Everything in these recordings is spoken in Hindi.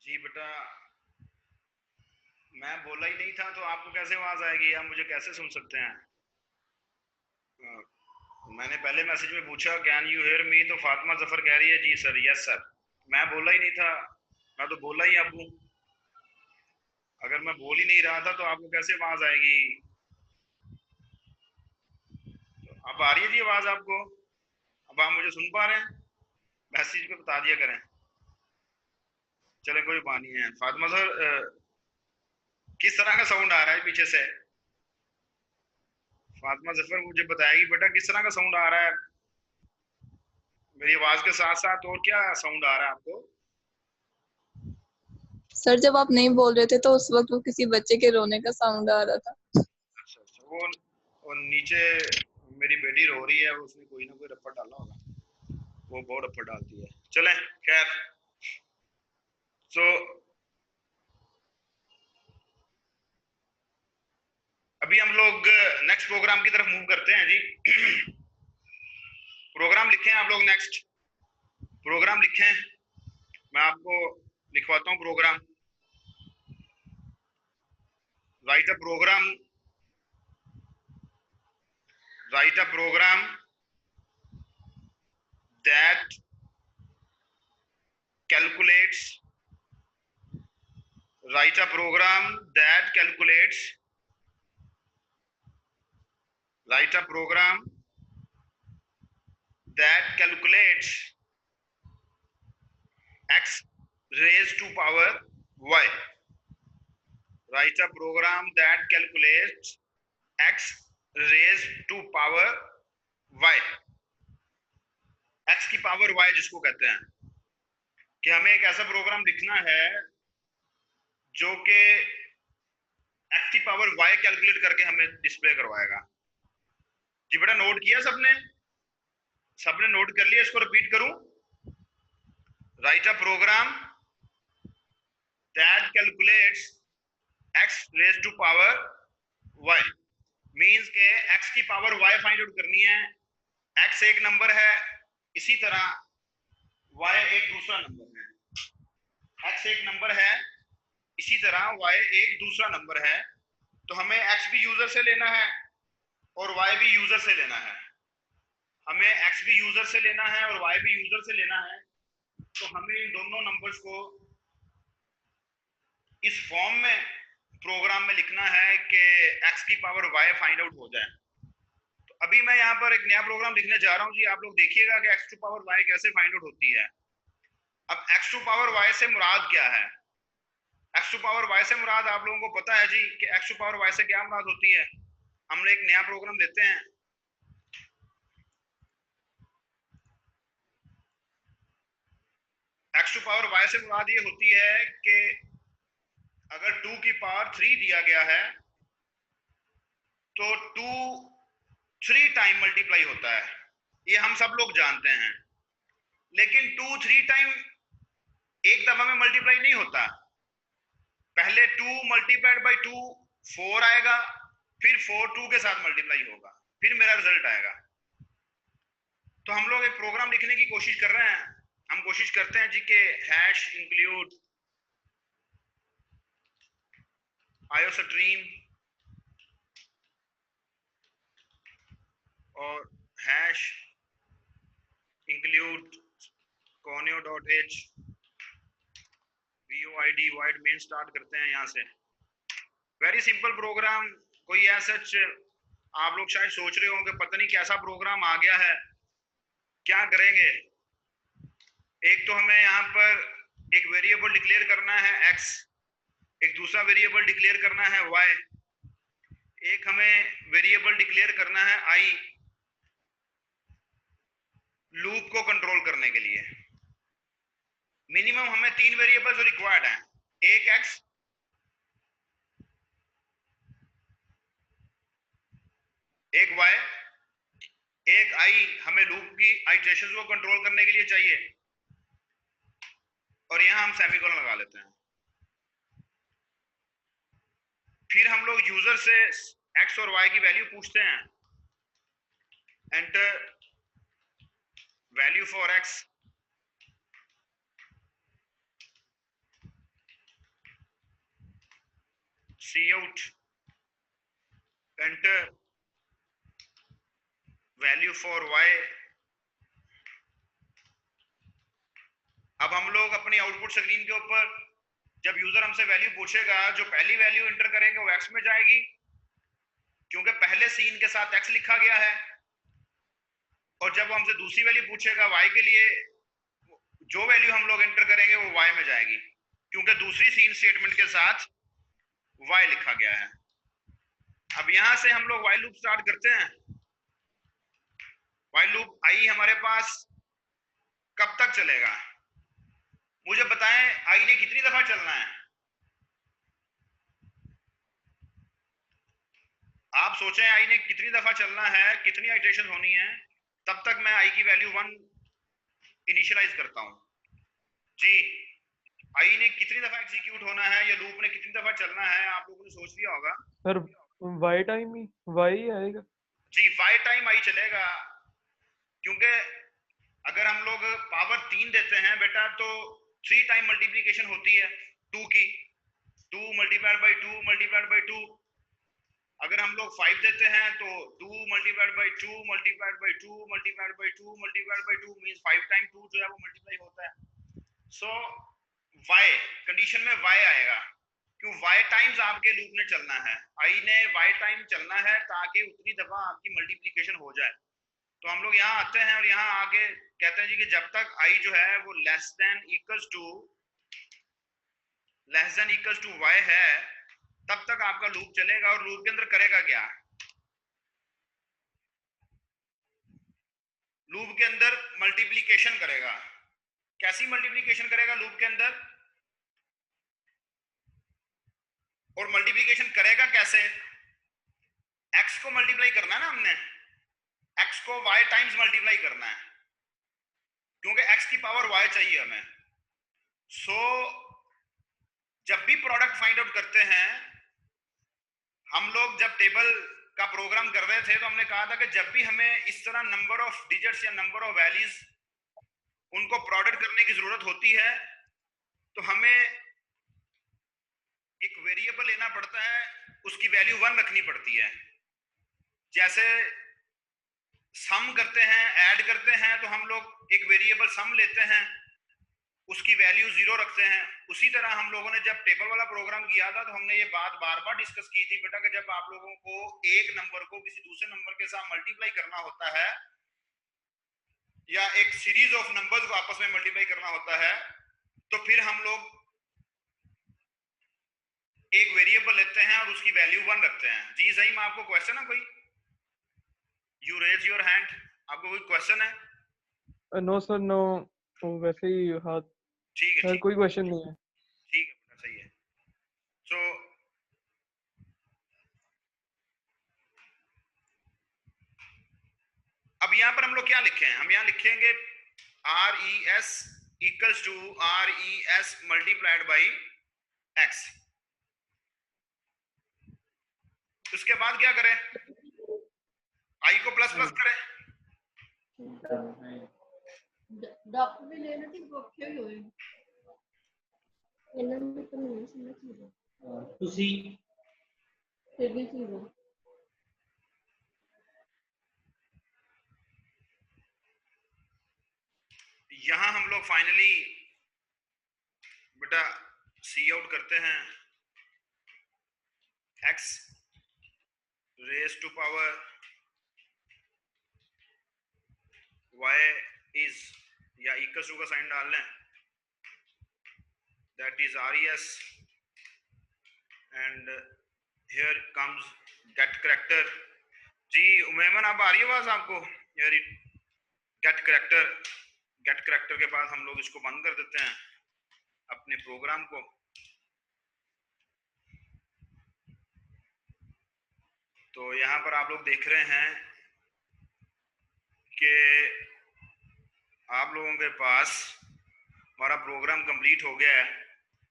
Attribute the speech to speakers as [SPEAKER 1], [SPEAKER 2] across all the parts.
[SPEAKER 1] जी बेटा, मैं बोला ही नहीं था तो आपको कैसे आवाज आएगी? आप मुझे कैसे सुन सकते हैं? मैंने पहले मैसेज में पूछा कैन यू हियर मी, तो फातिमा जफर कह रही है जी सर, यस सर। मैं बोला ही नहीं था, मैं तो बोला ही अब हूँ। अगर मैं बोल ही नहीं रहा था तो आपको कैसे आवाज आएगी? तो अब आ रही है जी आवाज आपको? अब आप मुझे सुन पा रहे हैं? मैसेज पे बता दिया करें। चले कोई बात नहीं है। फातिमा सर, किस तरह का साउंड आ रहा है पीछे से? फातिमा जफर मुझे बताएगी बेटा किस तरह का साउंड आ रहा है? मेरी आवाज के साथ साथ और क्या साउंड आ रहा है आपको?
[SPEAKER 2] सर जब आप नहीं बोल रहे थे तो उस वक्त वो किसी बच्चे के रोने का साउंड आ रहा था।
[SPEAKER 1] अच्छा अच्छा, वो नीचे मेरी बेटी रो रही है, उसने कोई ना कोई रफ्फड़ डाला होगा। वो बहुत रफ्फड़ डालती है। चलें, खैर। सो अभी हम लोग नेक्स्ट प्रोग्राम की तरफ मूव करते हैं जी। प्रोग्राम लिखें आप लोग, नेक्स्ट प्रोग्राम लिखें। मैं आपको लिखवाता हूँ program. Write a program, write a program that calculates, write a program that calculates, write a program that calculates x raised to power y. Write a program that calculates x raised to power y. x की पावर y जिसको कहते हैं, कि हमें एक ऐसा प्रोग्राम लिखना है जो कि x की पावर y कैलकुलेट करके हमें डिस्प्ले करवाएगा। जी बेटा, नोट किया सबने? सबने नोट कर लिया? इसको रिपीट करूं? Write a program that calculates x raised to power y, means के x की पावर y फाइंड आउट करनी है। x एक नंबर है, इसी तरह y एक दूसरा नंबर है। x एक नंबर है, इसी तरह y एक दूसरा नंबर है। तो हमें x भी यूजर से लेना है और y भी यूजर से लेना है। हमें x भी यूजर से लेना है और y भी यूजर से लेना है। तो हमें इन दोनों नंबर्स को इस फॉर्म में प्रोग्राम में लिखना है कि x की पावर y फाइंड आउट हो जाए। तो अभी मैं यहाँ पर एक नया प्रोग्राम लिखने जा रहा हूँ जी। आप लोग देखिएगा कि x टू पावर y कैसे फाइंड आउट होती है। अब x टू पावर y से मुराद क्या है? x टू पावर y से मुराद आप लोगों को पता है जी कि x टू पावर y से क्या मुराद होती है। हम एक नया प्रोग्राम लेते हैं। x टू पावर y से मुराद ये होती है कि अगर 2 की पावर 3 दिया गया है तो 2 3 टाइम मल्टीप्लाई होता है, ये हम सब लोग जानते हैं। लेकिन 2 3 टाइम एक दफा में मल्टीप्लाई नहीं होता। पहले 2 मल्टीप्लाइड बाई 2 4 आएगा, फिर 4 2 के साथ मल्टीप्लाई होगा, फिर मेरा रिजल्ट आएगा। तो हम लोग एक प्रोग्राम लिखने की कोशिश कर रहे हैं। हम कोशिश करते हैं जी के हैश इंक्लूड आयोस्ट्रीम और hash include conio.h void void main start करते हैं यहाँ से। Very simple program. कोई ऐसा आप लोग शायद सोच रहे हो कि पता नहीं कैसा प्रोग्राम आ गया है, क्या करेंगे। एक तो हमें यहाँ पर एक वेरिएबल डिक्लेयर करना है x, एक दूसरा वेरिएबल डिक्लेयर करना है y, एक हमें वेरिएबल डिक्लेयर करना है i लूप को कंट्रोल करने के लिए। मिनिमम हमें 3 वेरिएबल्स रिक्वायर्ड हैं, एक x, एक y, एक i हमें लूप की आइटरेशंस को कंट्रोल करने के लिए चाहिए। और यहां हम सेमीकोलन लगा लेते हैं। फिर हम लोग यूजर से x और y की वैल्यू पूछते हैं। Enter value for x, cout, enter value for y. अब हम लोग अपनी आउटपुट स्क्रीन के ऊपर जब यूजर हमसे वैल्यू पूछेगा, जो पहली वैल्यू एंटर करेंगे वो एक्स में जाएगी, क्योंकि पहले सीन के साथ एक्स लिखा गया है। और जब वो हमसे दूसरी वैल्यू पूछेगा वाई के लिए, जो वैल्यू हम लोग एंटर करेंगे वो वाई में जाएगी, क्योंकि दूसरी सीन स्टेटमेंट के साथ वाई लिखा गया है। अब यहां से हम लोग वाई लूप स्टार्ट करते हैं। वाई लूप आई हमारे पास कब तक चलेगा? मुझे बताएं, आई ने कितनी दफा चलना है? आप सोचें आई ने कितनी दफा चलना है, कितनी आइटरेशन होनी है, तब तक मैं आई की वैल्यू 1 इनिशियलाइज करता हूं। जी, आई ने कितनी दफा एग्जीक्यूट होना है या लूप ने कितनी दफा चलना है, आप लोगों ने सोच लिया होगा।
[SPEAKER 3] सर वाई टाइम ही वाई आएगा।
[SPEAKER 1] जी, वाई टाइम आई चलेगा, क्योंकि अगर हम लोग पावर 3 देते हैं बेटा, तो 3 टाइम मल्टीप्लीकेशन होती है 2 की, 2 मल्टीप्लाइड बाई 2 मल्टीप्लाइड बाई 2। अगर हम लोग 5 देते हैं तो 2 multiplied by 2 multiplied by 2 multiplied by 2 multiplied by 2 means 5 time 2 जो है वो मल्टीप्लाई होता है। सो y कंडीशन में y आएगा, क्यों? y टाइम्स आपके लूप ने चलना है, i ने y टाइम चलना है ताकि उतनी दफा आपकी मल्टीप्लिकेशन हो जाए। तो हम लोग यहाँ आते हैं और यहाँ आगे कहते हैं जी कि जब तक i जो है वो less than equals to y है, तब तक आपका लूप चलेगा। और लूप के अंदर करेगा क्या? लूप के अंदर मल्टीप्लिकेशन करेगा। कैसी मल्टीप्लिकेशन करेगा लूप के अंदर? और मल्टीप्लिकेशन करेगा कैसे? x को मल्टीप्लाई करना है ना हमने, x को y टाइम्स मल्टीप्लाई करना है, क्योंकि x की पावर y चाहिए हमें। सो जब भी प्रोडक्ट फाइंड आउट करते हैं, हम लोग जब टेबल का प्रोग्राम कर रहे थे तो हमने कहा था कि जब भी हमें इस तरह नंबर ऑफ डिजिट्स या नंबर ऑफ वैल्यूज उनको प्रोडक्ट करने की जरूरत होती है, तो हमें एक वेरिएबल लेना पड़ता है, उसकी वैल्यू 1 रखनी पड़ती है। जैसे सम करते हैं, ऐड करते हैं, तो हम लोग एक वेरिएबल सम लेते हैं, उसकी वैल्यू 0 रखते हैं। उसी तरह हम लोगों ने जब टेबल वाला प्रोग्राम किया था तो हमने ये बात बार बार डिस्कस की थी बेटा कि जब आप लोगों को एक नंबर को किसी दूसरे नंबर के साथ मल्टीप्लाई करना होता है या एक सीरीज ऑफ नंबर्स को आपस में मल्टीप्लाई करना होता है, तो फिर हम लोग एक वेरिएबल लेते हैं और उसकी वैल्यू 1 रखते हैं। जी सही में आपको क्वेश्चन है कोई? यू रेज योर हैंड, आपको कोई क्वेश्चन है?
[SPEAKER 3] नो सर नो, वैसे ही हाथ।
[SPEAKER 1] ठीक है,
[SPEAKER 3] सर
[SPEAKER 1] ठीक
[SPEAKER 3] कोई क्वेश्चन नहीं है।
[SPEAKER 1] ठीक है बेटा, सही है। सो अब यहां पर हम लोग क्या लिखे हैं? हम यहां लिखेंगे RES equals to RES multiplied by x। उसके बाद क्या करें? i को प्लस प्लस करें।
[SPEAKER 4] डॉक्टर भी लेना थी, रखे ही होए ਇਹਨਾਂ ਨੂੰ ਤਾਂ ਨਹੀਂ ਸਮਝ ਆਉਂਦਾ ਤੁਸੀਂ ਫਿਰ ਵੀ ਕੀ ਹੋ।
[SPEAKER 1] यहां हम लोग फाइनली बेटा सी आउट करते हैं x raise to power y is या इक्वल टू का साइन डाल लें, that is RES and here comes get character. जी उमैमन अब आ रही है आवाज आपको? यार गेट करैक्टर के बाद हम लोग इसको बंद कर देते हैं अपने प्रोग्राम को। तो यहाँ पर आप लोग देख रहे हैं कि आप लोगों के पास हमारा प्रोग्राम कंप्लीट हो गया है।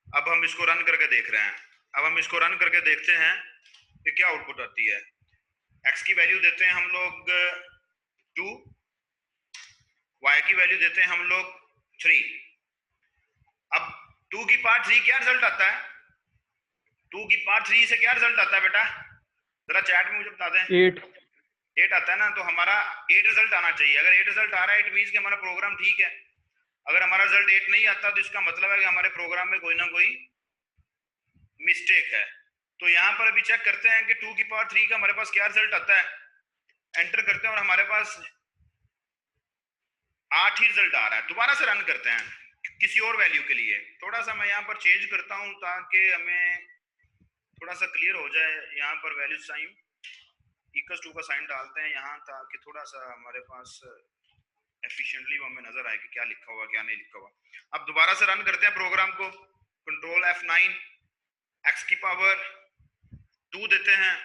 [SPEAKER 1] अब हम इसको रन करके देख रहे हैं। अब हम इसको रन करके देखते हैं कि क्या आउटपुट आती है। x की वैल्यू देते हैं हम लोग 2, y की वैल्यू देते हैं हम लोग 3। अब 2 की पावर 3 क्या रिजल्ट आता है? 2 की पावर 3 से क्या रिजल्ट आता है बेटा, जरा चैट में मुझे बता दें। 8 आता है ना, तो हमारा 8 रिजल्ट आना चाहिए। अगर 8 रिजल्ट आ रहा है इट मींस कि हमारा प्रोग्राम ठीक है। अगर हमारा रिजल्ट 8 नहीं आता तो इसका मतलब है कि हमारे प्रोग्राम में कोई ना कोई मिस्टेक है। तो यहाँ पर अभी चेक करते हैं कि 2 की पावर 3 का हमारे पास क्या रिजल्ट आता है। एंटर करते हैं और हमारे पास 8 ही रिजल्ट आ रहा है। दोबारा से रन करते हैं किसी और वैल्यू के लिए। थोड़ा सा मैं यहाँ पर चेंज करता हूँ ताकि हमें थोड़ा सा क्लियर हो जाए। यहाँ पर वैल्यू साइन इक्वल्स टू का साइन डालते हैं यहाँ, ताकि थोड़ा सा हमारे पास एफिशिएंटली वो हमें नजर आए कि क्या लिखा हुआ क्या नहीं लिखा हुआ। अब दोबारा से रन करते हैं प्रोग्राम को। कंट्रोल F9, x की पावर 2 देते हैं,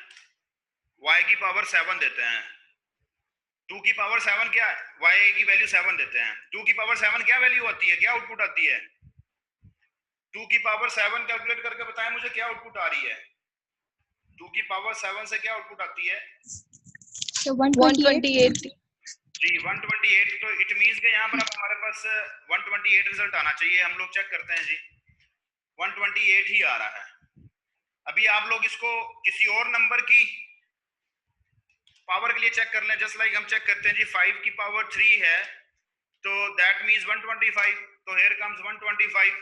[SPEAKER 1] y की पावर 7 देते हैं। 2 की पावर 7 क्या है, y की वैल्यू 7 देते हैं। 2 की पावर 7 क्या वैल्यू आती है, क्या आउटपुट आती है? 2 की पावर 7 कैलकुलेट करके बताएं मुझे क्या आउटपुट आ रही है। 2 की पावर 7 से क्या आउटपुट आती है?
[SPEAKER 2] 128
[SPEAKER 1] जी 128। तो इट मींस के यहाँ पर अब हमारे पास 128 रिजल्ट आना चाहिए। हम लोग चेक करते हैं जी, 128 ही आ रहा है। अभी आप लोग इसको किसी और नंबर की पावर के लिए चेक कर लें। जस्ट लाइक हम चेक करते हैं जी 5 की पावर 3 है तो दैट मींस 125, तो हियर कम्स 125।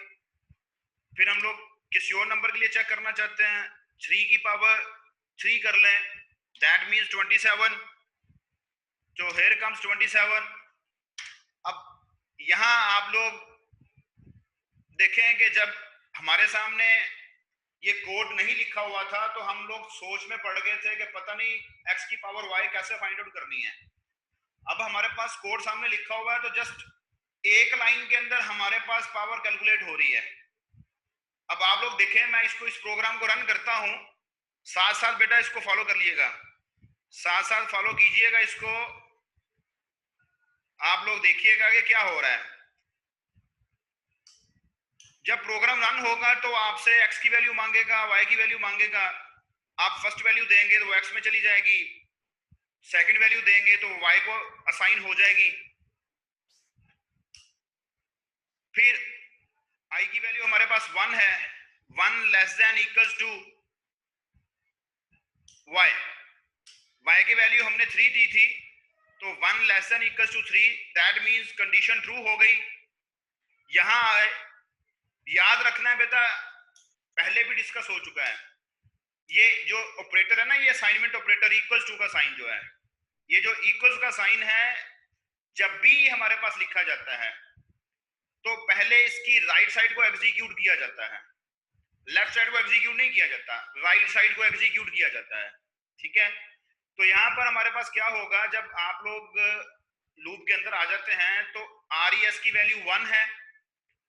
[SPEAKER 1] फिर हम लोग किसी और नंबर के लिए चेक करना चाहते हैं, 3 की पावर 3 कर लें, दैट मींस 27, तो हियर कम्स 27। अब यहाँ आप लोग देखें कि जब हमारे सामने ये कोड नहीं लिखा हुआ था तो हम लोग सोच में पड़ गए थे कि पता नहीं x की पावर y कैसे फाइंड आउट करनी है। अब हमारे पास कोड सामने लिखा हुआ है तो जस्ट एक लाइन के अंदर हमारे पास पावर कैलकुलेट हो रही है। अब आप लोग देखें, मैं इसको इस प्रोग्राम को रन करता हूं, साथ साथ बेटा इसको फॉलो कर लीजिएगा, साथ साथ फॉलो कीजिएगा इसको। आप लोग देखिएगा कि क्या हो रहा है। जब प्रोग्राम रन होगा तो आपसे x की वैल्यू मांगेगा, y की वैल्यू मांगेगा। आप फर्स्ट वैल्यू देंगे तो वो x में चली जाएगी, सेकंड वैल्यू देंगे तो y को असाइन हो जाएगी। फिर i की वैल्यू हमारे पास 1 है, 1 less than equals to y, y की वैल्यू हमने 3 दी थी तो 1 less than equals to 3, that means condition true हो गई। यहां याद रखना है बेटा, पहले भी डिस्कस हो चुका है, ये जो ऑपरेटर है ना, ये असाइनमेंट ऑपरेटर इक्वल्स टू का साइन जो है, ये जो इक्वल्स का साइन है जब भी हमारे पास लिखा जाता है तो पहले इसकी राइट साइड को एग्जीक्यूट किया जाता है, लेफ्ट साइड को एग्जीक्यूट नहीं किया जाता, राइट साइड को एग्जीक्यूट किया जाता है। ठीक है, तो यहाँ पर हमारे पास क्या होगा, जब आप लोग लूप के अंदर आ जाते हैं तो RES की वैल्यू 1 है,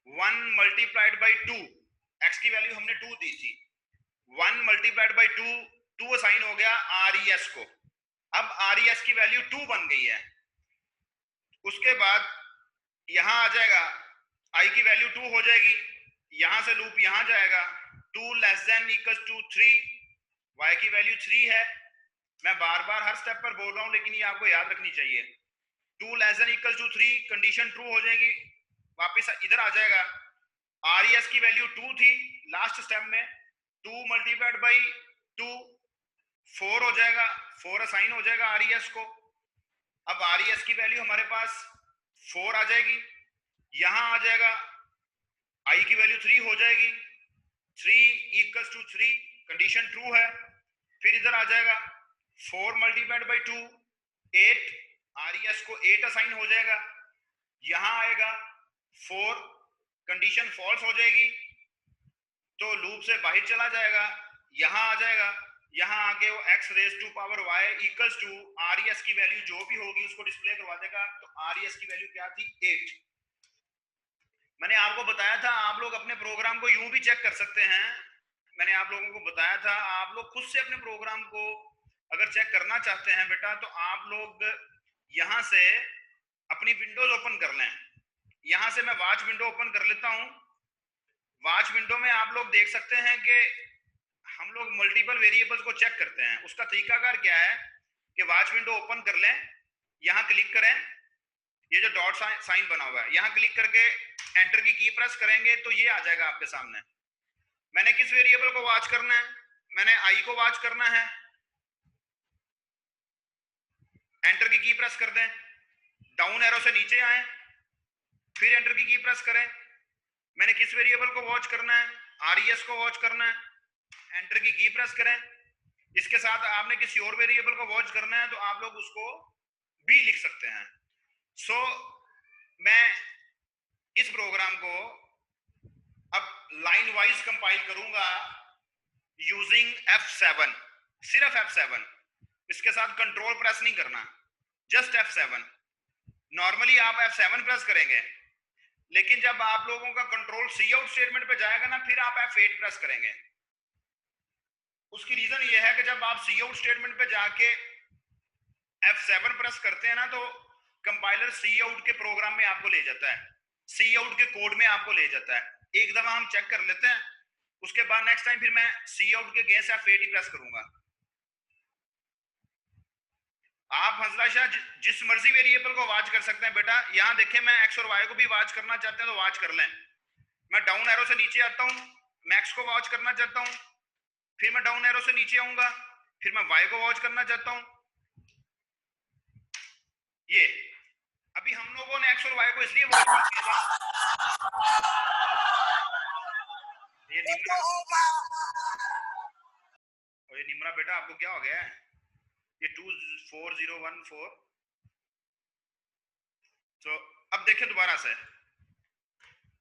[SPEAKER 1] 1 मल्टीप्लाइड बाई 2, x की वैल्यू हमने 2 दी थी, 1 मल्टीप्लाइड बाई 2 असाइन हो गया RES को। अब RES की वैल्यू 2 बन गई है। उसके बाद यहां आ जाएगा, i की वैल्यू 2 हो जाएगी, यहां से लूप यहां जाएगा, 2 less than equals to 3, y की वैल्यू 3 है। मैं बार बार हर स्टेप पर बोल रहा हूं लेकिन ये आपको याद रखनी चाहिए। 2 less than equals to 3, condition true हो जाएगी, वापस इधर आ जाएगा। RES की वैल्यू 2 थी लास्ट स्टेप में, 2 मल्टीप्लाइड बाई 2 4 हो जाएगा, 4 असाइन हो जाएगा RES को। अब RES की वैल्यू हमारे पास 4 आ जाएगी, यहां आ जाएगा, i की वैल्यू 3 हो जाएगी, 3 इक्वल्स टू 3, कंडीशन ट्रू है। फिर इधर आ जाएगा, 4 मल्टीप्लाइड बाई 2 8, RES को 8 असाइन हो जाएगा, यहां आएगा 4, कंडीशन फॉल्स हो जाएगी तो लूप से बाहर चला जाएगा, यहां आ जाएगा, यहां आगे वो x raise to power y equals to RES की वैल्यू जो भी होगी उसको डिस्प्ले करवा देगा। तो RES की वैल्यू क्या थी, 8। मैंने आपको बताया था आप लोग अपने प्रोग्राम को यूं भी चेक कर सकते हैं, मैंने आप लोगों को बताया था आप लोग खुद से अपने प्रोग्राम को अगर चेक करना चाहते हैं बेटा तो आप लोग यहां से अपनी विंडोज ओपन कर लें। यहां से मैं वॉच विंडो ओपन कर लेता हूं। वॉच विंडो में आप लोग देख सकते हैं कि हम लोग मल्टीपल वेरिएबल्स को चेक करते हैं। उसका तरीकाकार क्या है कि वॉच विंडो ओपन कर लें, यहां क्लिक करें, ये जो डॉट साइन बना हुआ है यहां क्लिक करके एंटर की प्रेस करेंगे तो ये आ जाएगा आपके सामने। मैंने मैंने किस वेरिएबल को वॉच करना है? मैंने आई को वॉच करना है। एंटर की प्रेस कर दें, डाउन एरो से नीचे आए, फिर एंटर की प्रेस करें। मैंने किस वेरिएबल को वॉच करना है? आरईएस को वॉच करना है। एंटर की प्रेस करें। इसके साथ आपने किसी और वेरिएबल को वॉच करना है तो आप लोग उसको भी लिख सकते हैं। सो मैं इस प्रोग्राम को अब लाइन वाइज कंपाइल करूंगा यूजिंग F7, सिर्फ F7। इसके साथ कंट्रोल प्रेस नहीं करना, जस्ट F7। नॉर्मली आप F7 प्रेस करेंगे, लेकिन जब आप लोगों का कंट्रोल सी आउट स्टेटमेंट पे जाएगा ना, फिर आप F8 प्रेस करेंगे। उसकी रीजन ये है कि जब आप सी आउट स्टेटमेंट पे जाके F7 प्रेस करते हैं ना, तो कंपाइलर सी आउट के प्रोग्राम में आपको ले जाता है, सी आउट के कोड में आपको ले जाता है। एक दफा हम चेक कर लेते हैं, उसके बाद नेक्स्ट टाइम फिर मैं सी आउट के अगेंस्ट F8 ही प्रेस करूंगा। आप हंसला शाह जिस मर्जी वेरिएबल को वॉच कर सकते हैं बेटा। यहां देखें, मैं एक्स और वाई को भी वॉच करना चाहते हैं तो वॉच कर लें। मैं डाउन एरो से नीचे आता हूं, मैं एक्स को वॉच करना चाहता हूं, फिर मैं डाउन एरो से नीचे आऊंगा, फिर मैं वाई को वॉच करना चाहता हूं। ये अभी हम लोगों ने एक्स और वाई को इसलिए वॉच किया, ये निमरा बेटा आपको क्या हो गया है? ये 24014। तो अब देखें दोबारा से,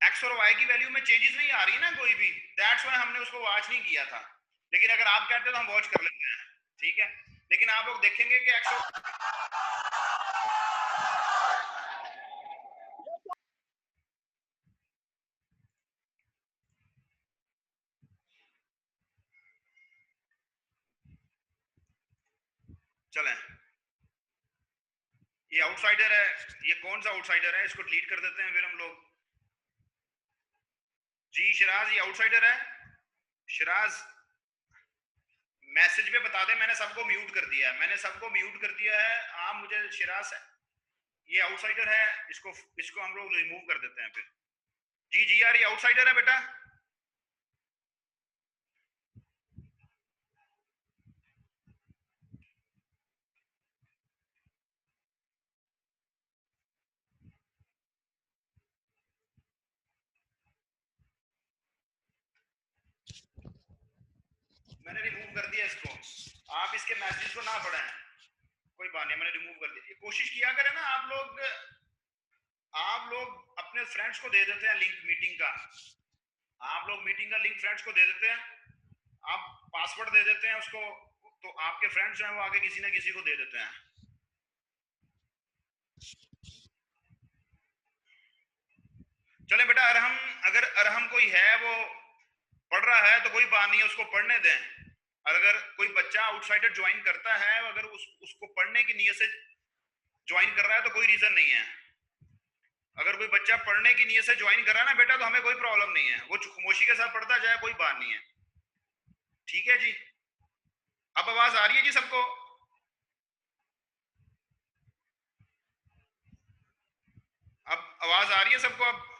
[SPEAKER 1] एक्स और वाई की वैल्यू में चेंजेस नहीं आ रही ना कोई भी, दैट्स व्हाई हमने उसको वॉच नहीं किया था। लेकिन अगर आप कहते हैं तो हम वॉच कर लेते हैं, ठीक है। लेकिन आप लोग देखेंगे कि एक्स और चलें, ये आउटसाइडर है। ये कौन सा आउटसाइडर है? इसको डिलीट कर देते हैं फिर हम लोग। जी शिराज, ये आउटसाइडर है। शिराज मैसेज पे बता दें, मैंने सबको म्यूट कर दिया है, मैंने सबको म्यूट कर दिया है। आप मुझे शिराज, ये आउटसाइडर है, इसको हम लोग रिमूव कर देते हैं फिर। जी जी यार, ये आउटसाइडर है बेटा। मैंने रिमूव कर दिया इसको, आप इसके मैसेज को ना पढ़ें, कोई बात नहीं, मैंने रिमूव कर दिया। कोशिश किया करें ना आप लोग अपने फ्रेंड्स को दे देते हैं लिंक मीटिंग का। आप लोग मीटिंग का लिंक फ्रेंड्स को दे देते हैं, आप पासवर्ड दे देते हैं उसको, तो आपके फ्रेंड्स हैं वो आगे किसी ना किसी को दे देते हैं। चले बेटा, अगर अरहम कोई है वो पढ़ रहा है तो कोई बात नहीं है, उसको पढ़ने दें। अगर कोई बच्चा आउटसाइडर ज्वाइन करता है, अगर उसको पढ़ने की नीयत से ज्वाइन कर रहा है तो कोई रीजन नहीं है। अगर कोई बच्चा पढ़ने की नीयत से ज्वाइन कर रहा है ना बेटा, तो हमें कोई प्रॉब्लम नहीं है, वो खामोशी के साथ पढ़ता जाए, कोई बात नहीं है, ठीक है जी। अब आवाज आ रही है जी सबको? अब आवाज आ रही है सबको? अब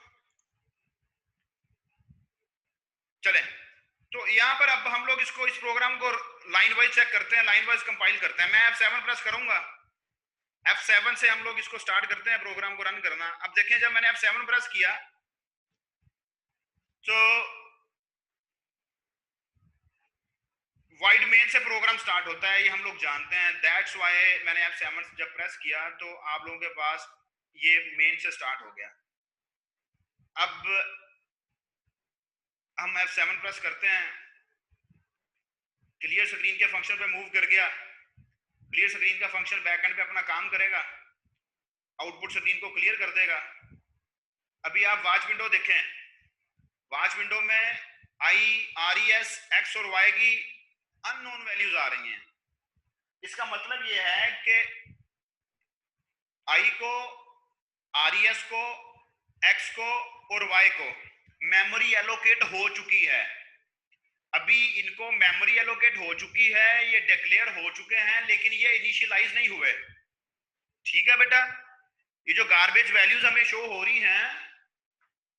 [SPEAKER 1] चले, तो यहाँ पर अब हम लोग इस प्रोग्राम को लाइन वाइज चेक करते हैं, लाइन वाइज कंपाइल करते हैं। मैं F7 प्रेस करूंगा, F7 से हम लोग इसको स्टार्ट करते हैं प्रोग्राम को रन करना। अब देखें, जब मैंने F7 प्रेस किया तो वाइड मेन से प्रोग्राम स्टार्ट होता है, ये हम लोग जानते हैं। दैट्स व्हाई मैंने F7 जब प्रेस किया तो आप लोगों के पास ये मेन से स्टार्ट हो गया। अब हम F7 प्रेस करते हैं, क्लियर स्क्रीन के फंक्शन पे मूव कर गया। क्लियर स्क्रीन का फंक्शन बैकएंड पे अपना काम करेगा, आउटपुट स्क्रीन को क्लियर कर देगा। अभी आप वॉच विंडो देखें, वॉच विंडो में आई, आरईएस, एक्स और वाई की अननोन वैल्यूज आ रही हैं। इसका मतलब यह है कि आई को, आरईएस को, एक्स को और वाई को मेमोरी एलोकेट हो चुकी है। अभी इनको मेमोरी एलोकेट हो चुकी है, ये डिक्लेयर हो चुके हैं, लेकिन ये इनिशियलाइज नहीं हुए, ठीक है बेटा। ये जो गार्बेज वैल्यूज हमें शो हो रही हैं,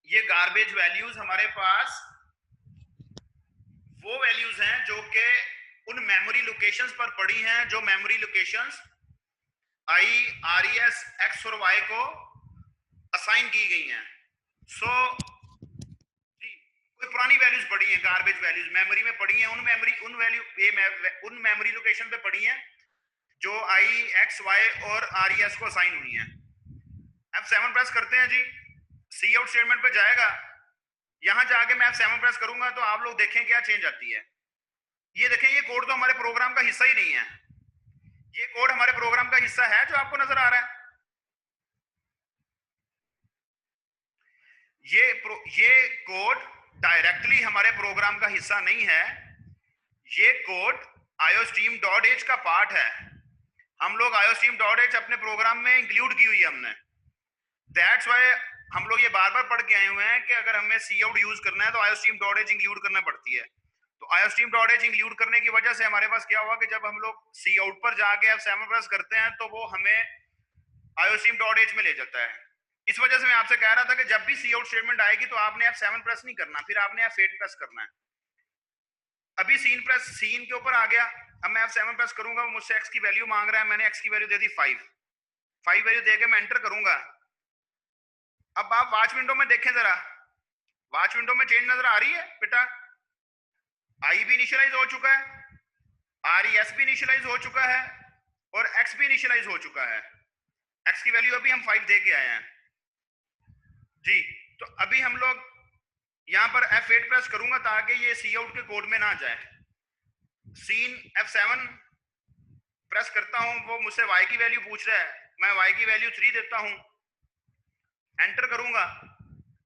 [SPEAKER 1] ये गार्बेज वैल्यूज हमारे पास लोकेशंस पर पड़ी हैं, जो memory locations I, are E S, x और वाई को असाइन की गई हैं। सो जी, कोई पुरानी वैल्यूज पड़ी हैं, गार्बेज वैल्यूज मेमोरी में पड़ी हैं, उन मेमोरी लोकेशन पे पड़ी हैं जो आई, एक्स, वाई और आर ई एस को असाइन हुई हैं। F7 प्रेस करते हैं जी, सी आउट स्टेटमेंट पे जाएगा। यहां जाके मैं F7 प्रेस करूंगा तो आप लोग देखें क्या चेंज आती है। ये देखें, ये कोड तो हमारे प्रोग्राम का हिस्सा ही नहीं है। ये कोड हमारे प्रोग्राम का हिस्सा है जो आपको नजर आ रहा है। ये कोड डायरेक्टली हमारे प्रोग्राम का हिस्सा नहीं है। ये कोड iostream.h का पार्ट है। हम लोग iostream.h अपने प्रोग्राम में इंक्लूड की हुई है हमने। दैट्स व्हाई हम लोग ये बार बार पढ़ के आए हुए हैं कि अगर हमें सी आउट यूज करना है तो iostream.h इंक्लूड करना पड़ती है। तो iostream.h इंक्लूड करने की वजह से हमारे पास क्या हुआ कि जब हम लोग सी आउट पर जाके F7 प्रेस करते हैं तो वो हमें iostream.h में ले जाता है। इस वजह से मैं आपसे कह रहा था कि जब भी सी आउट स्टेटमेंट आएगी तो आपने F7 प्रेस नहीं करना, फिर आपने F8 प्रेस करना है। अभी सीन के ऊपर आ गया। अब मैं F7 प्रेस करूंगा, मुझसे x की वैल्यू मांग रहा है, मैंने x की वैल्यू दे दी 5 वैल्यू देके मैं एंटर करूंगा। अब आप वॉच विंडो में देखें जरा, वॉच विंडो में चेंज नजर आ रही है बेटा। आई भी इनिशियलाइज हो चुका है, आर ई एस भी इनिशियलाइज हो चुका है और x भी इनिशियलाइज हो चुका है। x की वैल्यू अभी हम 5 दे के आए हैं जी। तो अभी हम लोग यहां पर F8 प्रेस करूंगा ताकि ये सी आउट के कोड में ना जाए। सीन F7 प्रेस करता हूं, वो मुझसे y की वैल्यू पूछ रहा है, मैं y की वैल्यू 3 देता हूं, एंटर करूंगा।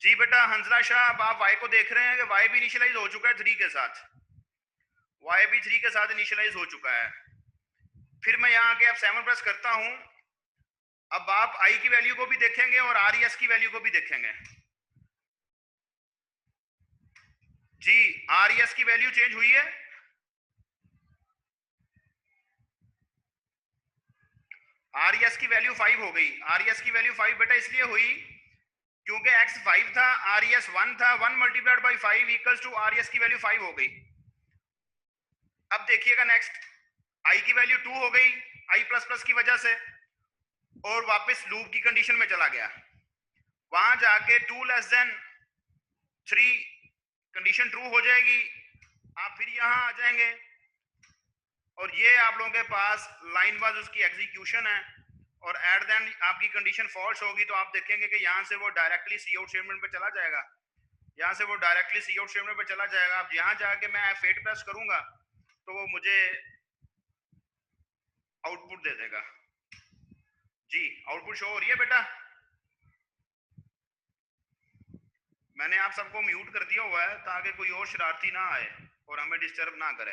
[SPEAKER 1] जी बेटा हंसला शाह, अब आप y को देख रहे हैं कि y भी इनिशियलाइज हो चुका है 3 के साथ, y भी 3 के साथ इनिशियलाइज हो चुका है। फिर मैं यहां आके F7 प्रेस करता हूं। अब आप i की वैल्यू को भी देखेंगे और आर ई एस की वैल्यू को भी देखेंगे जी। आर ई एस की वैल्यू चेंज हुई है, आर ई एस की वैल्यू 5 हो गई। आर ई एस की वैल्यू 5 बेटा इसलिए हुई क्योंकि x 5 था, आर ई एस 1 था, 1 multiplied by 5 equals to R E S की वैल्यू 5 हो गई। अब देखिएगा नेक्स्ट, i की वैल्यू 2 हो गई i प्लस प्लस की वजह से, और वापस लूप की कंडीशन में चला गया। वहां जाके 2 लेस देन 3 कंडीशन ट्रू हो जाएगी, आप फिर यहां आ जाएंगे और ये आप लोगों के पास लाइन वाइज उसकी एग्जीक्यूशन है। और एट द एंड आपकी कंडीशन फॉल्स होगी तो आप देखेंगे कि यहां से वो डायरेक्टली सी आउट स्टेटमेंट पे चला जाएगा। यहां से वो डायरेक्टली सी आउट स्टेटमेंट पे चला जाएगा। अब यहां जाके मैं F8 प्रेस करूंगा तो वो मुझे आउटपुट दे देगा जी। आउटपुट शो हो रही है बेटा? मैंने आप सबको म्यूट कर दिया हुआ है ताकि कोई और शरारती ना आए और हमें डिस्टर्ब ना करे।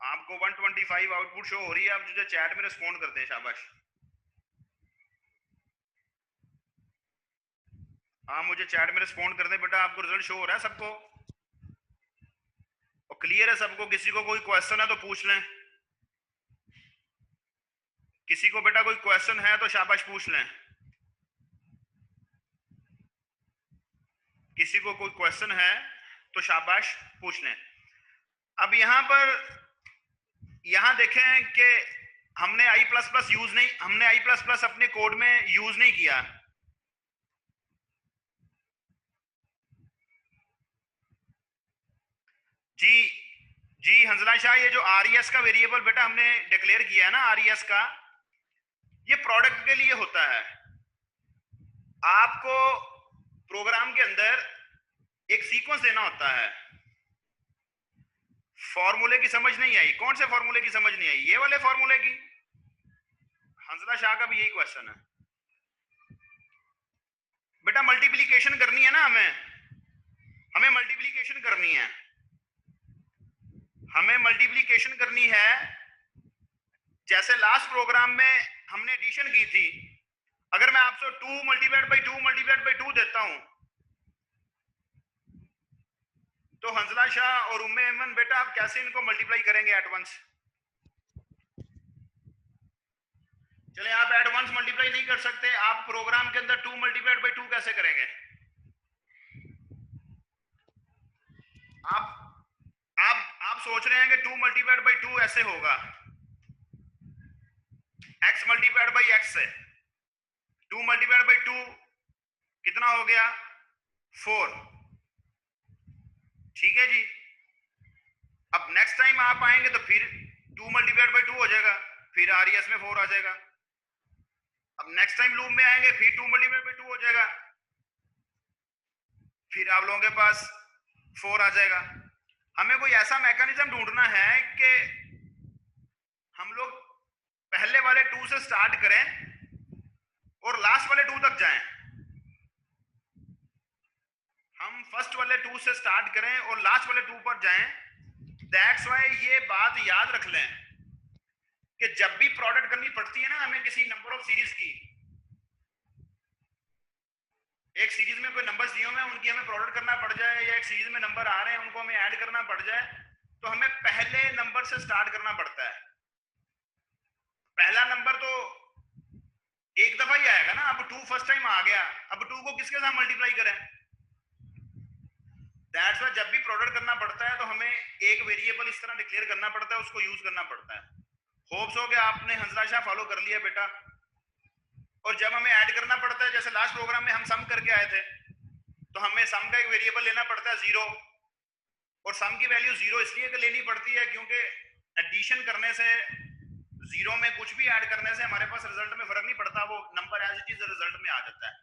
[SPEAKER 1] आपको 125 आउटपुट शो हो रही है। आप मुझे चैट में रिस्पॉन्ड करते हैं, शाबाश। हाँ मुझे चैट में रिस्पॉन्ड कर दें बेटा। आपको रिजल्ट शो हो रहा है सबको और क्लियर है सबको? किसी को कोई क्वेश्चन है तो पूछ लें। किसी को बेटा कोई क्वेश्चन है तो शाबाश पूछ लें। किसी को कोई क्वेश्चन है तो शाबाश पूछ लें। अब यहां पर यहां देखें कि हमने i++ अपने कोड में यूज नहीं किया। जी हंसला शाह, ये जो आर ई एस का वेरिएबल बेटा हमने डिक्लेयर किया है ना, आर ई एस का, ये प्रोडक्ट के लिए होता है। आपको प्रोग्राम के अंदर एक सीक्वेंस देना होता है। फॉर्मूले की समझ नहीं आई? कौन से फॉर्मूले की समझ नहीं आई? ये वाले फॉर्मूले की? हंसला शाह का भी यही क्वेश्चन है बेटा। मल्टीप्लिकेशन करनी है ना, हमें मल्टीप्लिकेशन करनी है। हमें मल्टीप्लिकेशन करनी है। जैसे लास्ट प्रोग्राम में हमने एडिशन की थी, अगर मैं आपसे 2 मल्टीप्लाइड बाई 2 देता हूं तो हंसला शाह और उम्मे ऐमन बेटा आप कैसे इनको मल्टीप्लाई करेंगे एट वंस? चले आप एट वंस मल्टीप्लाई नहीं कर सकते, आप प्रोग्राम के अंदर 2 मल्टीप्लाइड बाई 2 कैसे करेंगे? आप सोच रहे हैं कि 2 मल्टीप्लाइड बाई 2 ऐसे होगा, x मल्टीप्लाइड बाई x है, 2 मल्टीप्लाइड बाई 2 कितना हो गया 4, ठीक है जी। अब नेक्स्ट टाइम आप आएंगे तो फिर 2 मल्टीप्लाइड बाई 2 हो जाएगा, फिर RES में 4 आ जाएगा। अब नेक्स्ट टाइम लूप में आएंगे फिर 2 मल्टीप्लाइड बाई 2 हो जाएगा, फिर आप लोगों के पास 4 आ जाएगा। हमें कोई ऐसा मैकेनिज्म ढूंढना है कि हम लोग पहले वाले 2 से स्टार्ट करें और लास्ट वाले 2 तक जाएं। हम फर्स्ट वाले 2 से स्टार्ट करें और लास्ट वाले 2 पर जाएं। दैट्स वाई ये बात याद रख लें कि जब भी प्रोडक्ट करनी पड़ती है ना हमें किसी नंबर ऑफ सीरीज की, एक सीरीज में कोई नंबर्स दिए हुए हैं उनकी हमें प्रोडक्ट करना पड़ जाए, या एक सीरीज में नंबर आ रहे हैं उनको हमें ऐड करना पड़ जाए, तो हमें पहले नंबर से स्टार्ट करना पड़ता है। पहला नंबर तो एक दफा ही आएगा ना, अब 2 फर्स्ट टाइम आ गया, अब 2 को किसके साथ मल्टीप्लाई करें। दैट्स व्हाई जब भी प्रोडक्ट करना पड़ता है तो हमें एक वेरिएबल इस तरह डिक्लेयर करना पड़ता है, उसको यूज करना पड़ता है। होप्स हो कि आपने हंसरा शाह फॉलो कर लिया बेटा। और जब हमें ऐड करना पड़ता है, जैसे लास्ट प्रोग्राम में हम सम करके आए थे, तो हमें सम का एक वेरिएबल लेना पड़ता है 0, और सम की वैल्यू 0 इसलिए लेनी पड़ती है क्योंकि एडिशन करने से 0 में कुछ भी ऐड करने से हमारे पास रिजल्ट में फर्क नहीं पड़ता, वो number as it is result में आ जाता है।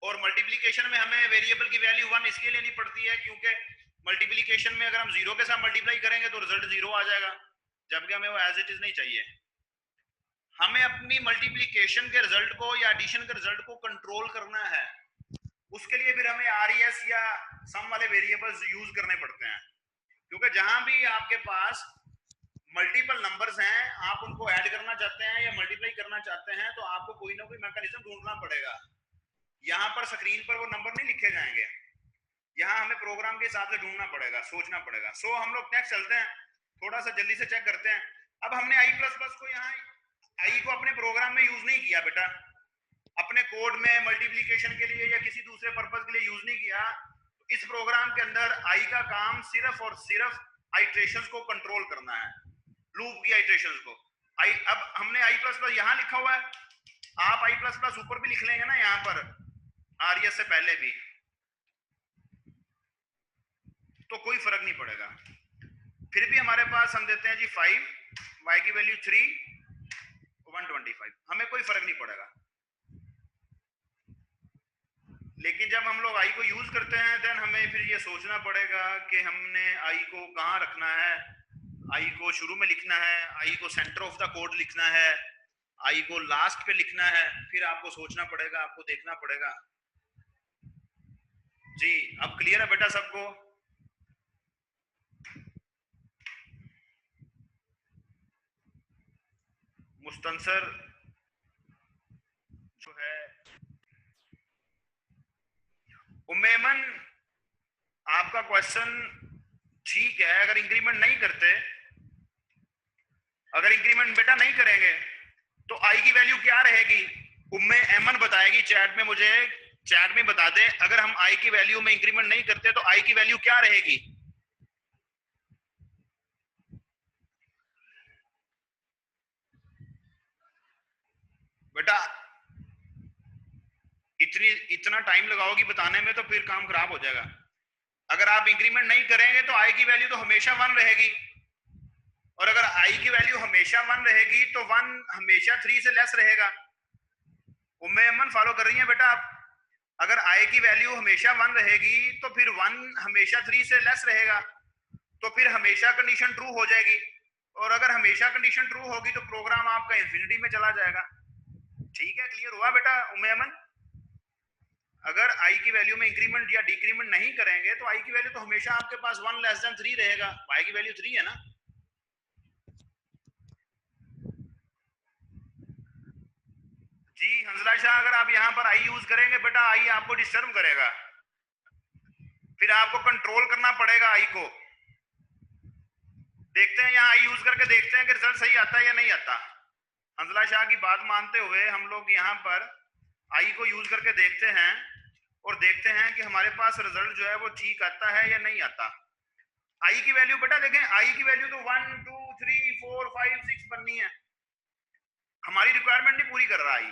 [SPEAKER 1] और मल्टीप्लिकेशन में हमें वेरिएबल की वैल्यू 1 इसलिए लेनी पड़ती है क्योंकि मल्टीप्लिकेशन में अगर हम 0 के साथ मल्टीप्लाई करेंगे तो रिजल्ट 0 आ जाएगा, जबकि हमें वो एज इट इज नहीं चाहिए। हमें अपनी मल्टीप्लिकेशन के रिजल्ट को या एडिशन के रिजल्ट को कंट्रोल करना है, उसके लिए फिर हमें RES या सम वाले वेरिएबल्स यूज करने पड़ते हैं, क्योंकि जहां भी आपके पास मल्टीपल नंबर्स हैं, आप उनको ऐड करना चाहते हैं या मल्टीप्लाई करना चाहते हैं, तो आपको कोई ना कोई मैकेनिज्म ढूंढना पड़ेगा। यहाँ पर स्क्रीन पर वो नंबर नहीं लिखे जाएंगे, यहाँ हमें प्रोग्राम के हिसाब से ढूंढना पड़ेगा, सोचना पड़ेगा। सो हम लोग नेक्स्ट चलते हैं, थोड़ा सा जल्दी से चेक करते हैं। अब हमने i++ को यहाँ आई को अपने प्रोग्राम में यूज नहीं किया बेटा, अपने कोड में मल्टीप्लिकेशन के लिए या किसी दूसरे पर्पस के लिए यूज नहीं किया। इस प्रोग्राम के अंदर आई का काम सिर्फ और सिर्फ आइट्रेशंस को कंट्रोल करना है, लूप की आइट्रेशंस को। अब हमने i++ यहाँ लिखा हुआ है, आप i++ ऊपर भी लिख लेंगे ना यहाँ पर RES से पहले भी, तो कोई फर्क नहीं पड़ेगा। फिर भी हमारे पास हम देते हैं जी 5, y की वैल्यू 3, 125, हमें कोई फर्क नहीं पड़ेगा। लेकिन जब हम लोग i को यूज करते हैं देन हमें फिर ये सोचना पड़ेगा कि हमने i को कहाँ रखना है, i को शुरू में लिखना है, i को सेंटर ऑफ द कोड लिखना है, i को लास्ट पे लिखना है, फिर आपको सोचना पड़ेगा, आपको देखना पड़ेगा। जी अब क्लियर है बेटा सबको? मुस्तंसर जो है, उम्मेमन आपका क्वेश्चन ठीक है। अगर इंक्रीमेंट नहीं करते, अगर इंक्रीमेंट बेटा नहीं करेंगे तो आई की वैल्यू क्या रहेगी? उम्मे एमन बताएगी चैट में, मुझे चैट में बता दे, अगर हम आई की वैल्यू में इंक्रीमेंट नहीं करते तो आई की वैल्यू क्या रहेगी? बेटा इतना टाइम लगाओगी बताने में तो फिर काम खराब हो जाएगा। अगर आप इंक्रीमेंट नहीं करेंगे तो आई की वैल्यू तो हमेशा 1 रहेगी, और अगर आई की वैल्यू हमेशा 1 रहेगी तो 1 हमेशा 3 से लेस रहेगा। उम्मे अमन फॉलो कर रही है बेटा आप? अगर आई की वैल्यू हमेशा 1 रहेगी तो फिर 1 हमेशा 3 से लेस रहेगा, तो फिर हमेशा कंडीशन ट्रू हो जाएगी, और अगर हमेशा कंडीशन ट्रू होगी तो प्रोग्राम आपका इंफिनिटी में चला जाएगा। ठीक है, क्लियर हुआ बेटा उम्मे अमन? अगर आई की वैल्यू में इंक्रीमेंट या डिक्रीमेंट नहीं करेंगे तो आई की वैल्यू तो हमेशा आपके पास 1 लेस देन 3 रहेगा। आई की वैल्यू 3 है ना? जी हंसला शाह, अगर आप यहाँ पर आई यूज करेंगे बेटा, आई आपको डिस्टर्ब करेगा, फिर आपको कंट्रोल करना पड़ेगा आई को। देखते हैं यहाँ आई यूज करके देखते हैं कि रिजल्ट सही आता है या नहीं आता। हंसला शाह की बात मानते हुए हम लोग यहाँ पर आई को यूज करके देखते हैं और देखते हैं कि हमारे पास रिजल्ट जो है वो ठीक आता है या नहीं आता। आई की वैल्यू बेटा देखें, आई की वैल्यू तो 1 2 3 4 5 6 बननी है। हमारी रिक्वायरमेंट नहीं पूरी कर रहा आई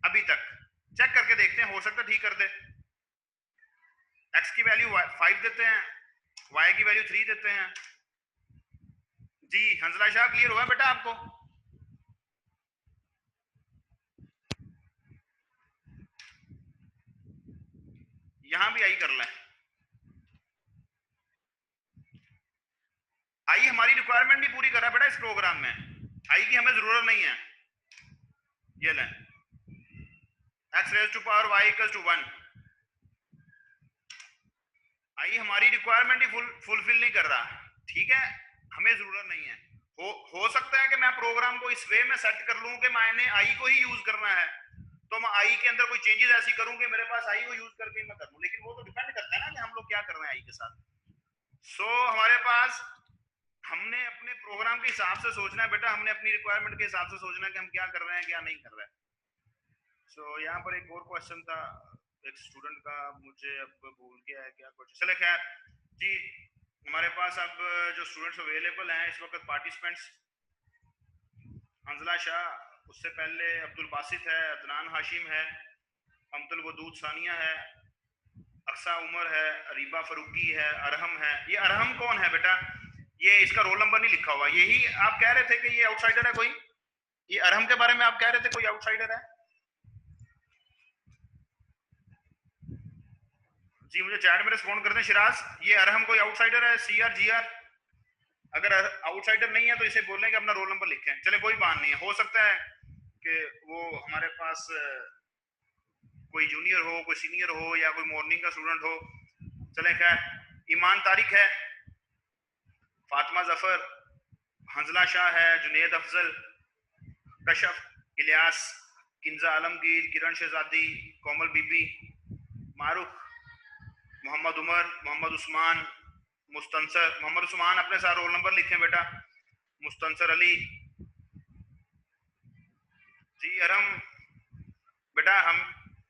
[SPEAKER 1] अभी तक। चेक करके देखते हैं, हो सकता है ठीक कर दे। x की वैल्यू 5 देते हैं, y की वैल्यू 3 देते हैं। जी हंसला शाह क्लियर हुआ बेटा आपको? यहां भी आई कर लें। आई हमारी रिक्वायरमेंट नहीं पूरी कर रहा बेटा इस प्रोग्राम में, आई की हमें जरूरत नहीं है। ये लें x raise to power y equals to 1। आई हमारी रिक्वायरमेंट ही फुलफिल नहीं कर रहा, ठीक है, हमें जरूरत नहीं है। हो सकता है कि मैं प्रोग्राम को इस वे में सेट कर लूं कि मैंने आई को ही यूज करना है, तो मैं आई के अंदर कोई चेंजेस ऐसी करूं कि मेरे पास आई को यूज करके मैं कर लूं, लेकिन वो तो डिपेंड करता है ना कि हम लोग क्या कर रहे हैं आई के साथ। सो हमारे पास, हमने अपने प्रोग्राम के हिसाब से सोचना है बेटा, हमने अपनी रिक्वायरमेंट के हिसाब से सोचना है कि हम क्या कर रहे हैं क्या नहीं कर रहे हैं। सो यहाँ पर एक और क्वेश्चन था एक स्टूडेंट का, मुझे अब भूल गया है क्या क्वेश्चन। चले खैर जी, हमारे पास अब जो स्टूडेंट्स अवेलेबल हैं इस वक्त पार्टिसिपेंट्स, हंजला शाह, उससे पहले अब्दुल बासित है, अदनान हाशिम है, अमतुल वदूद सानिया है, अक्सा उमर है, अरीबा फरूकी है, अरहम है। ये अरहम कौन है बेटा? ये इसका रोल नंबर नहीं लिखा हुआ। यही आप कह रहे थे कि ये आउटसाइडर है कोई? ये अरहम के बारे में आप कह रहे थे कोई आउटसाइडर है? जी मुझे चैट में रिस्पॉन्ड कर दें शिराज, ये अरहम कोई आउटसाइडर है? CR GR अगर आउटसाइडर नहीं है तो इसे बोलें कि अपना रोल नंबर लिखें। चले कोई बात नहीं है, हो सकता है कि वो हमारे पास कोई जूनियर हो, कोई सीनियर हो, या कोई मॉर्निंग का स्टूडेंट हो। चले खैर, ईमान तारिक है, फातिमा जफर, हंजला शाह है, जुनेद अफजल, कशफ, इलियास, किंजा आलमगीर, किरण शहजादी, कोमल बीबी, मारूफ, मोहम्मद उमर, मोहम्मद उस्मान, मुस्तंसर। मोहम्मद उस्मान अपने साथ रोल नंबर लिखें बेटा। मुस्तंसर अली। जी अरहम बेटा,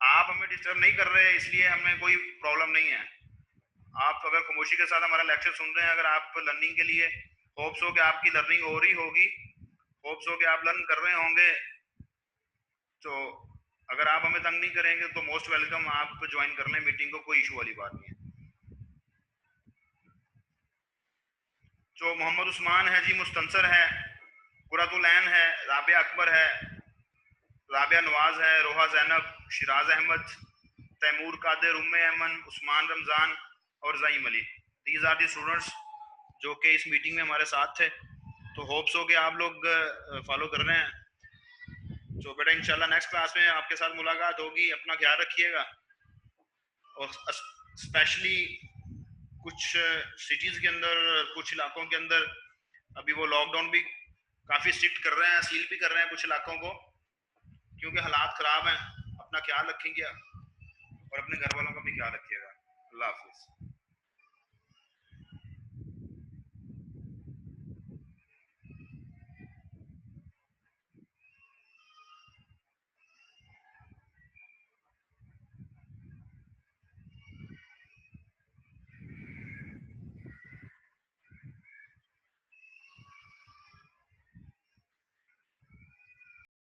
[SPEAKER 1] आप हमें डिस्टर्ब नहीं कर रहे, इसलिए हमें कोई प्रॉब्लम नहीं है। आप अगर खामोशी के साथ हमारा लेक्चर सुन रहे हैं, अगर आप लर्निंग के लिए, होप्स हो कि आपकी लर्निंग हो रही होगी, होप्स हो कि आप लर्न कर रहे होंगे, तो अगर आप हमें तंग नहीं करेंगे तो मोस्ट वेलकम, आप ज्वाइन कर लें मीटिंग को, कोई इशू वाली बात नहीं है। जो मोहम्मद उस्मान है जी, मुस्तंसर है, कुरतुल ऐन है, राबिया अकबर है, राबिया नवाज है, रोहा जैनब, शिराज अहमद, तैमूर कादिर, उम्मे अमन, उस्मान रमजान और Zaeem Ali. These are the students जो कि इस मीटिंग में हमारे साथ थे। तो होप्स हो कि आप लोग फॉलो कर रहे हैं। तो बेटा इंशाल्लाह नेक्स्ट क्लास में आपके साथ मुलाकात होगी, अपना ख्याल रखिएगा। और स्पेशली कुछ सिटीज़ के अंदर, कुछ इलाकों के अंदर अभी वो लॉकडाउन भी काफ़ी स्ट्रिक्ट कर रहे हैं, सील भी कर रहे हैं कुछ इलाकों को, क्योंकि हालात ख़राब हैं। अपना ख्याल रखेंगे और अपने घर वालों का भी ख्याल रखिएगा। अल्लाह हाफिज़।